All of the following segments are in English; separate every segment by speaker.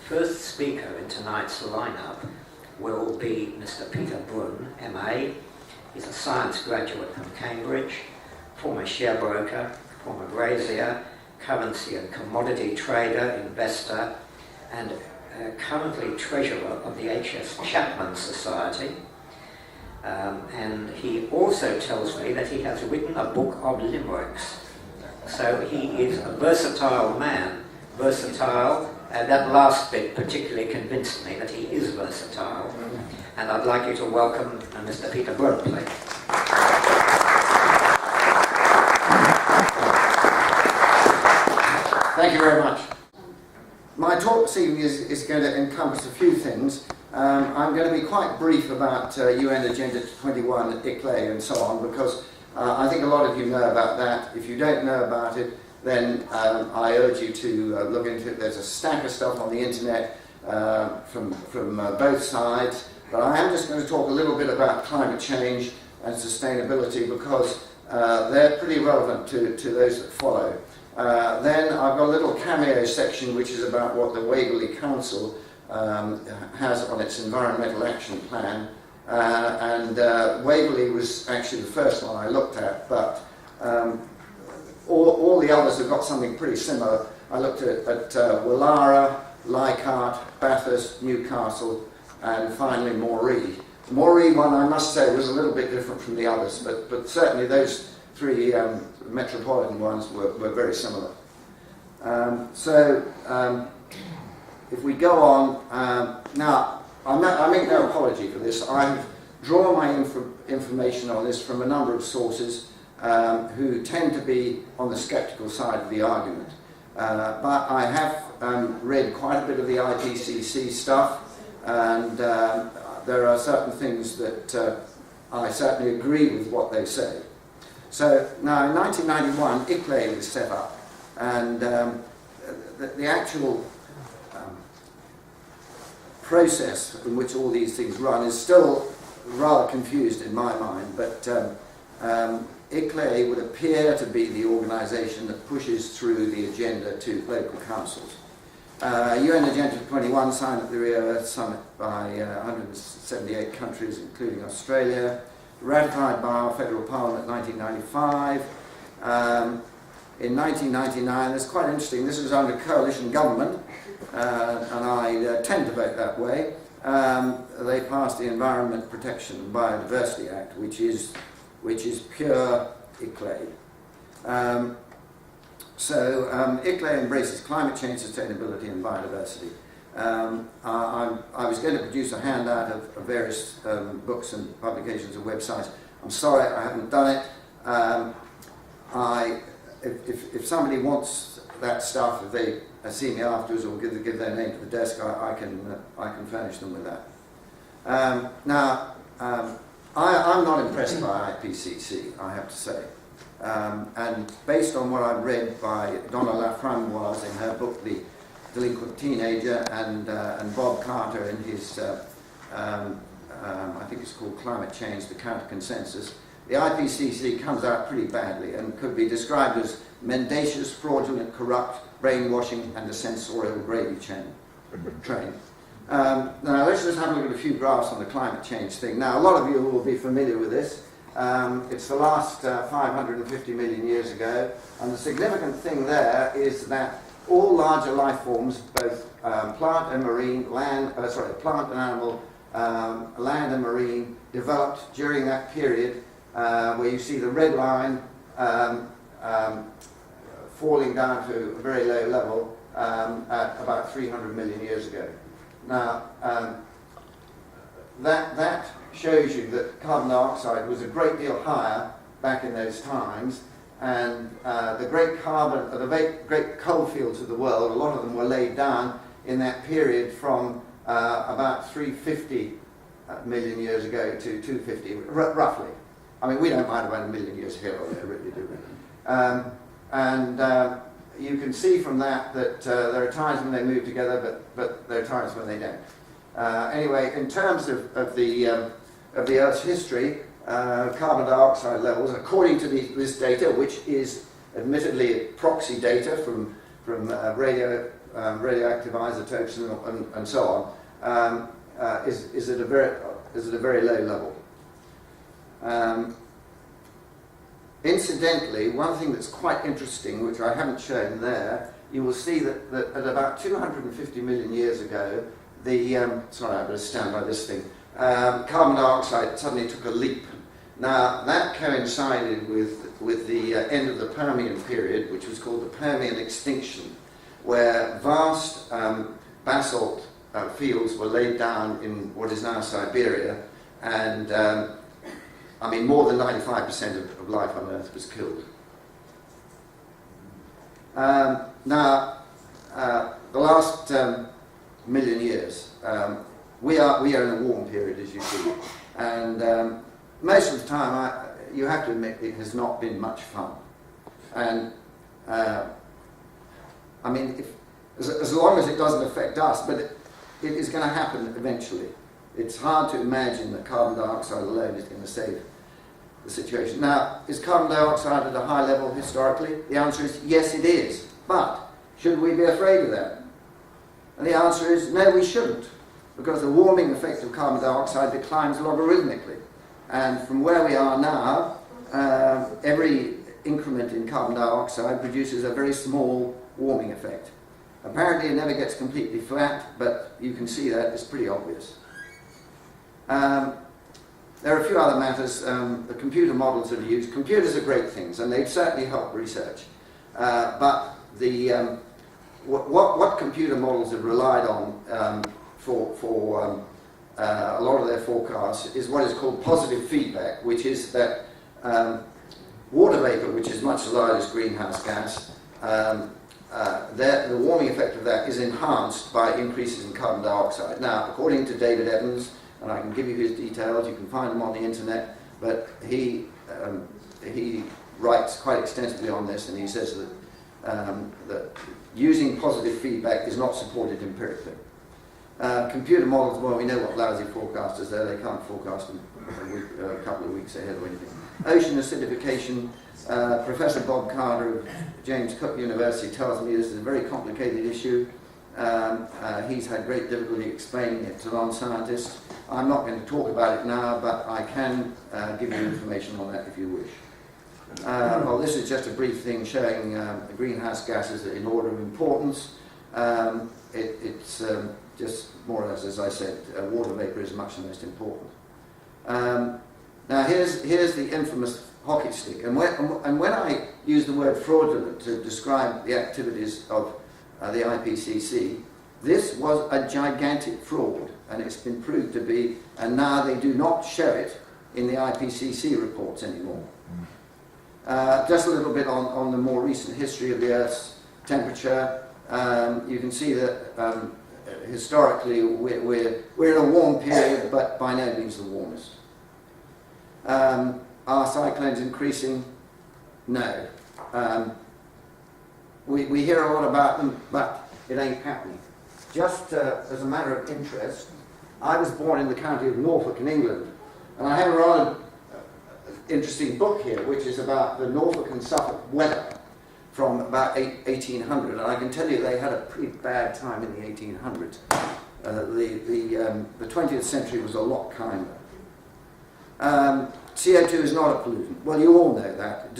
Speaker 1: First speaker in tonight's lineup will be Mr. Peter Brun, MA. He's a science graduate from Cambridge, former share broker, former grazier, currency and commodity trader, investor, and currently treasurer of the H.S. Chapman Society. And he also tells me that he has written a book of limericks. So he is a versatile man. Versatile, that last bit particularly convinced me that he is versatile. And I'd like you to welcome Mr. Peter Brun, please.
Speaker 2: Thank you very much. My talk this evening is going to encompass a few things. I'm going to be quite brief about UN Agenda 21, ICLEI and so on, because I think a lot of you know about that. If you don't know about it, then I urge you to look into it. There's a stack of stuff on the internet from both sides, but I am just going to talk a little bit about climate change and sustainability because they're pretty relevant to those that follow. Then I've got a little cameo section which is about what the Waverley Council has on its environmental action plan, and Waverley was actually the first one I looked at, but all the others have got something pretty similar. I looked at Willara, Leichhardt, Bathurst, Newcastle, and finally Moree. The Moree one, I must say, was a little bit different from the others, but certainly those three metropolitan ones were very similar. If we go on, now I make no apology for this. I've drawn my information on this from a number of sources who tend to be on the sceptical side of the argument. But I have read quite a bit of the IPCC stuff, and there are certain things that I certainly agree with what they say. So now in 1991, ICLEI was set up, and the actual process in which all these things run is still rather confused in my mind, but ICLEI would appear to be the organisation that pushes through the agenda to local councils. UN Agenda 21 signed at the Rio Earth Summit by 178 countries, including Australia, ratified by our federal parliament in 1995. In 1999, it's quite interesting, this was under coalition government, and I tend to vote that way. They passed the Environment Protection and Biodiversity Act, which is pure ICLEI. ICLEI embraces climate change, sustainability and biodiversity. I was going to produce a handout of various books and publications and websites. I'm sorry I haven't done it. If somebody wants that stuff, if they see me afterwards or give their name to the desk, I can furnish them with that. I'm not impressed by IPCC, I have to say. And based on what I've read by Donna Laframboise in her book, The Delinquent Teenager, and Bob Carter in his, I think it's called Climate Change, the Counter Consensus, the IPCC comes out pretty badly and could be described as mendacious, fraudulent, corrupt, brainwashing, and a sensorial gravy train. Now let's just have a look at a few graphs on the climate change thing. Now a lot of you will be familiar with this. It's the last 550 million years ago, and the significant thing there is that all larger life forms, both plant and marine, plant and animal, land and marine, developed during that period where you see the red line falling down to a very low level at about 300 million years ago. Now, that shows you that carbon dioxide was a great deal higher back in those times, and the great coal fields of the world, a lot of them were laid down in that period from about 350 million years ago to 250, roughly. I mean, we don't mind about a million years here or there, really, do we? You can see from that there are times when they move together, but there are times when they don't. Anyway, in terms of the Earth's history, carbon dioxide levels, according to this data, which is admittedly proxy data from radio radioactive isotopes and so on, is at a very low level. Incidentally, one thing that's quite interesting, which I haven't shown there, you will see that at about 250 million years ago, sorry, I better stand by this thing, carbon dioxide suddenly took a leap. Now, that coincided with the end of the Permian period, which was called the Permian extinction, where vast basalt fields were laid down in what is now Siberia, and I mean, more than 95% of life on Earth was killed. Now, the last million years, we are in a warm period, as you see, and most of the time, you have to admit, it has not been much fun. And I mean, as long as it doesn't affect us, but it is going to happen eventually. It's hard to imagine that carbon dioxide alone is going to save the situation. Now, is carbon dioxide at a high level historically? The answer is yes, it is. But should we be afraid of that? And the answer is no, we shouldn't, because the warming effect of carbon dioxide declines logarithmically. And from where we are now, every increment in carbon dioxide produces a very small warming effect. Apparently it never gets completely flat, but you can see that, it's pretty obvious. There are a few other matters. The computer models that are used. Computers are great things, and they certainly help research. But what computer models have relied on for a lot of their forecasts is what is called positive feedback, which is that water vapor, which is much as large as greenhouse gas, the warming effect of that is enhanced by increases in carbon dioxide. Now, according to David Evans, and I can give you his details, you can find them on the internet, but he writes quite extensively on this, and he says that using positive feedback is not supported empirically. Computer models, well, we know what lousy forecasters are. They can't forecast them a couple of weeks ahead or anything. Ocean acidification, Professor Bob Carter of James Cook University tells me this is a very complicated issue. He's had great difficulty explaining it to non-scientists. I'm not going to talk about it now, but I can give you information on that if you wish. Well, this is just a brief thing showing greenhouse gases in order of importance. It's just more or less, as I said, water vapor is much the most important. Now here's the infamous hockey stick, and when I use the word fraudulent to describe the activities of the IPCC, this was a gigantic fraud, and it's been proved to be, and now they do not show it in the IPCC reports anymore. Just a little bit on the more recent history of the Earth's temperature. You can see that historically we're in a warm period, but by no means the warmest. Are cyclones increasing? No. We hear a lot about them, but it ain't happening. Just as a matter of interest, I was born in the county of Norfolk in England, and I have a rather interesting book here, which is about the Norfolk and Suffolk weather from about 1800, and I can tell you they had a pretty bad time in the 1800s. The 20th century was a lot kinder. CO2 is not a pollutant. Well, you all know that. It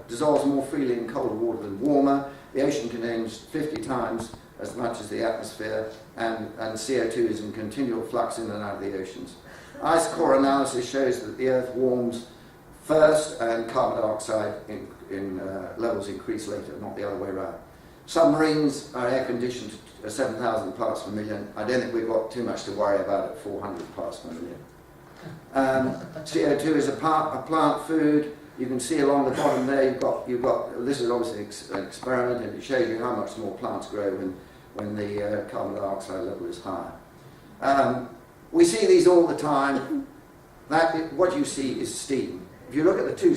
Speaker 2: dissolves more freely in colder water than warmer. The ocean contains 50 times as much as the atmosphere, and CO2 is in continual flux in and out of the oceans. Ice core analysis shows that the Earth warms first and carbon dioxide in levels increase later, not the other way around. Submarines are air conditioned to 7,000 parts per million. I don't think we've got too much to worry about at 400 parts per million. CO2 is a plant food. You can see along the bottom there, you've got this is obviously an experiment, and it shows you how much more plants grow when the carbon dioxide level is higher. We see these all the time. What you see is steam. If you look at the two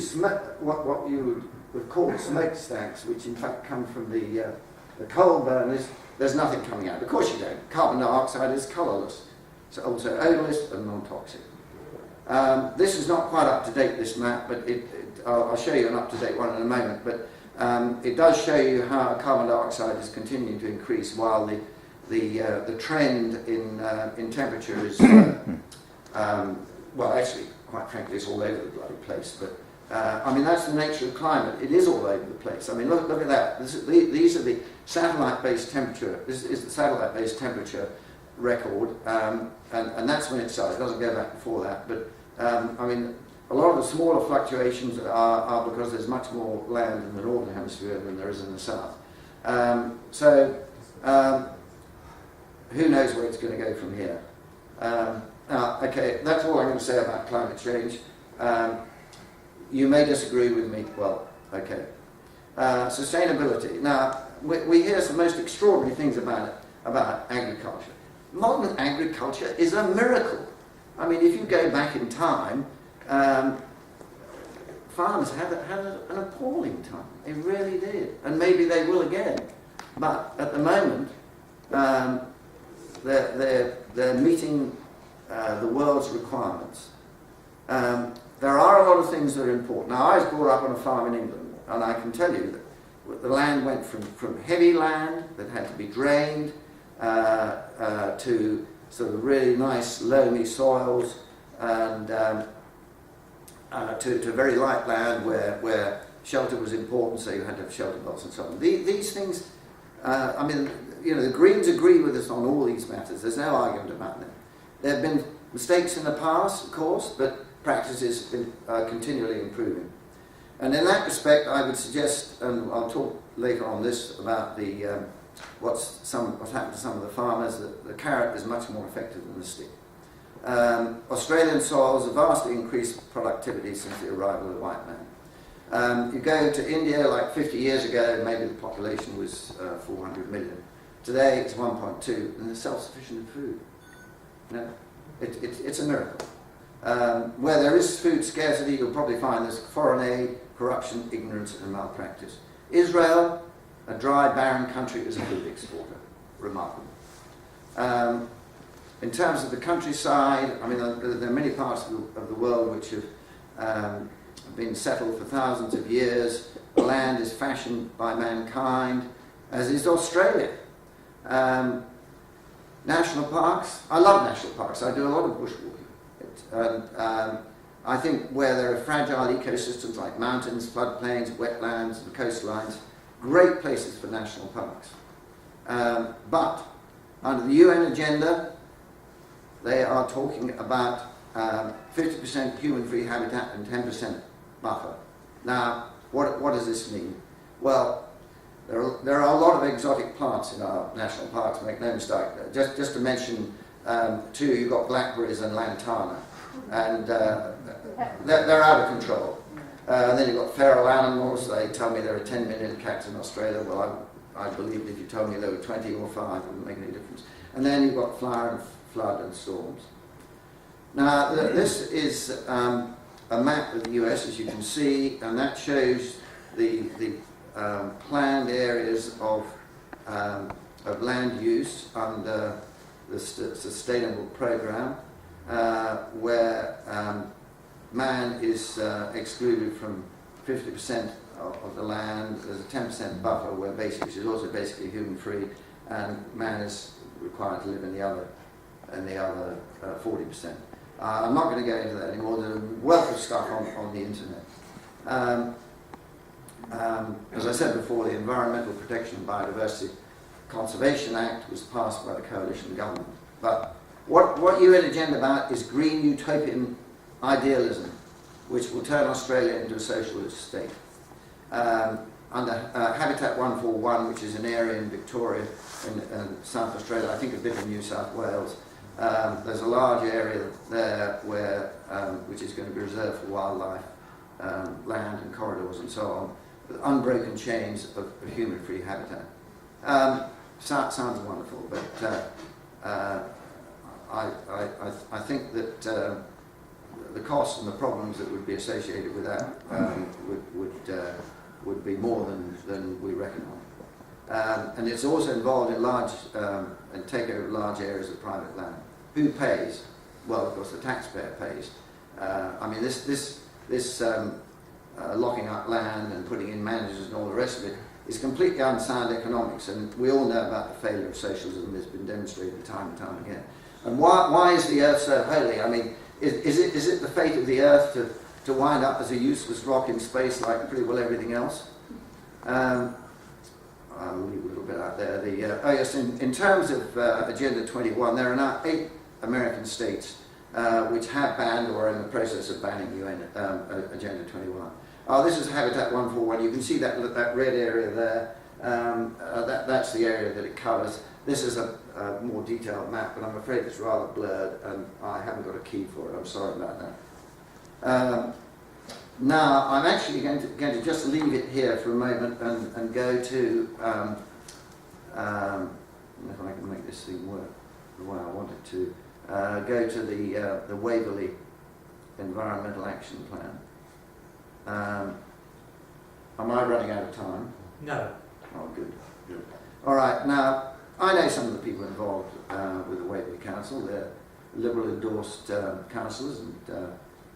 Speaker 2: what you would call smokestacks, which in fact come from the coal burners, there's nothing coming out. Of course you don't. Carbon dioxide is colourless, so also odourless and non-toxic. This is not quite up to date, this map, but I'll show you an up to date one in a moment. But It does show you how carbon dioxide is continuing to increase while the trend in temperature is, well, actually, quite frankly, it's all over the bloody place. But I mean, that's the nature of climate. It is all over the place. I mean, look at that. These are the satellite-based temperature. This is the satellite-based temperature record, and that's when it started. It doesn't go back before that. But I mean, a lot of the smaller fluctuations are because there's much more land in the northern hemisphere than there is in the south. Who knows where it's going to go from here? Now, okay, that's all I'm going to say about climate change. You may disagree with me. Well, okay. Sustainability. Now, we hear some most extraordinary things about agriculture. Modern agriculture is a miracle. I mean, if you go back in time, farmers had an appalling time. They really did. And maybe they will again. But at the moment, they're meeting the world's requirements. There are a lot of things that are important. Now, I was brought up on a farm in England, and I can tell you that the land went from heavy land that had to be drained to sort of really nice loamy soils, and to very light land where shelter was important, so you had to have shelter belts and so on. These things, I mean, you know, the Greens agree with us on all these matters. There's no argument about them. There have been mistakes in the past, of course, but practices have been continually improving. And in that respect, I would suggest, and I'll talk later on this about what's happened to some of the farmers, that the carrot is much more effective than the stick. Australian soils have vastly increased productivity since the arrival of the white man. You go to India, like 50 years ago, maybe the population was 400 million. Today it's 1.2, and they're self-sufficient in food. You know, it's a miracle. Where there is food scarcity, you'll probably find there's foreign aid, corruption, ignorance, and malpractice. Israel, a dry, barren country, is a food exporter. Remarkable. In terms of the countryside, I mean, there are many parts of the world which have been settled for thousands of years. The land is fashioned by mankind, as is Australia. National parks, I love national parks. I do a lot of bushwalking. I think where there are fragile ecosystems like mountains, floodplains, wetlands, and coastlines, great places for national parks. But under the UN agenda, they are talking about 50% human-free habitat and 10% buffer. Now, what does this mean? Well, there are a lot of exotic plants in our national parks, make no mistake. Just to mention two, you've got blackberries and lantana, and they're out of control. And then you've got feral animals. They tell me there are 10 million cats in Australia. Well, I believe if you told me there were 20 or 5, it wouldn't make any difference. And then you've got fire and flood and storms. Now, this is a map of the US, as you can see, and that shows the planned areas of land use under the Sustainable Program, where man is excluded from 50% of the land. There's a 10% buffer which is also basically human-free, and man is required to live in the other 40%. I'm not going to go into that anymore. There's a wealth of stuff on the internet. As I said before, the Environmental Protection and Biodiversity Conservation Act was passed by the coalition government. But what UN Agenda about is green utopian idealism, which will turn Australia into a socialist state. Under Habitat 141, which is an area in Victoria, in South Australia, I think a bit in New South Wales, there's a large area there which is going to be reserved for wildlife, land and corridors and so on, with unbroken chains of human-free habitat. Sounds wonderful, but I think that the costs and the problems that would be associated with that would be more than we reckon on. And it's also involved in large and take over large areas of private land. Who pays? Well, of course, the taxpayer pays. I mean, this locking up land and putting in managers and all the rest of it is completely unsound economics, and we all know about the failure of socialism. It's been demonstrated time and time again. And why is the earth so holy? I mean, is it the fate of the earth to wind up as a useless rock in space like pretty well everything else? I'll leave a little bit out there. Oh yes, in terms of Agenda 21, there are now 8 American states which have banned or are in the process of banning UN Agenda 21. Oh, this is Habitat 141. You can see that red area there. That's the area that it covers. This is a more detailed map, but I'm afraid it's rather blurred, and I haven't got a key for it. I'm sorry about that. Now, I'm actually going to just leave it here for a moment and go to, if I can make this thing work the way I want it to, go to the Waverley Environmental Action Plan. Am I running out of time?
Speaker 3: No.
Speaker 2: Oh, good. All right, now, I know some of the people involved with the Waverley Council. They're Liberal-endorsed councillors, and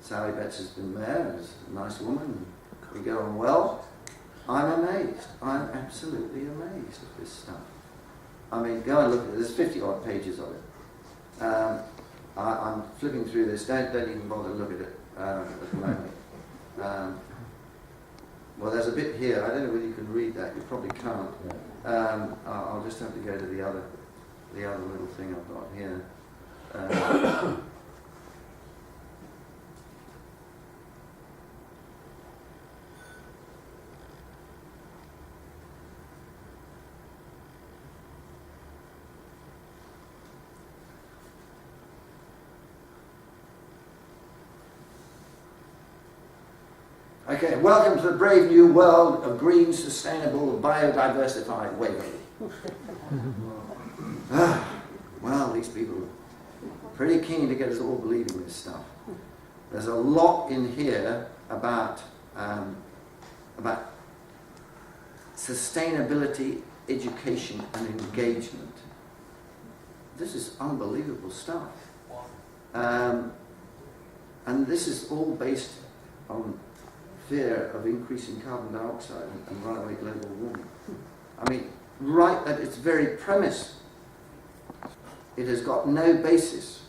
Speaker 2: Sally Betts has been mayor, is a nice woman, and we get on well. I'm amazed. I'm absolutely amazed at this stuff. I mean, go and look at it. There's 50-odd pages of it. I'm flipping through this. Don't even bother to look at it at the moment. Well, there's a bit here. I don't know whether you can read that. You probably can't. I'll just have to go to the other little thing I've got here. Okay, welcome to the brave new world of green, sustainable, biodiversified Waverley. Well, these people are pretty keen to get us all believing this stuff. There's a lot in here about sustainability, education, and engagement. This is unbelievable stuff. And this is all based on fear of increasing carbon dioxide and runaway global warming. I mean, right at its very premise, it has got no basis.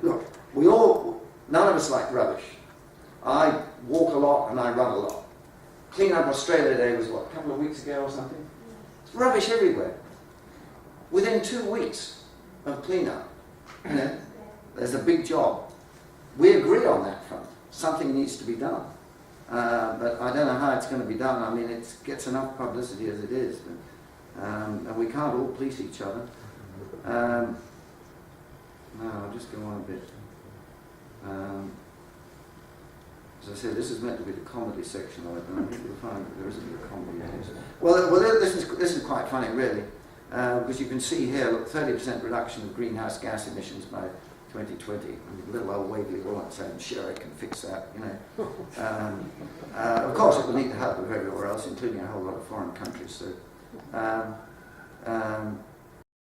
Speaker 2: Look, none of us like rubbish. I walk a lot and I run a lot. Clean Up Australia Day was, what, a couple of weeks ago or something? It's rubbish everywhere. Within 2 weeks of clean-up, there's a big job. We agree on that front. Something needs to be done. But I don't know how it's going to be done. I mean, it gets enough publicity as it is. But, and we can't all police each other. No, I'll just go on a bit. As I said, this is meant to be the comedy section of it, and I think you'll find that there is a bit of comedy in it. Well, this is quite funny, really, because you can see here, look, 30% reduction of greenhouse gas emissions by 2020. I mean, little old Waverley Wallet saying, sure, it can fix that, you know. Of course, it will need the help of everywhere else, including a whole lot of foreign countries. So,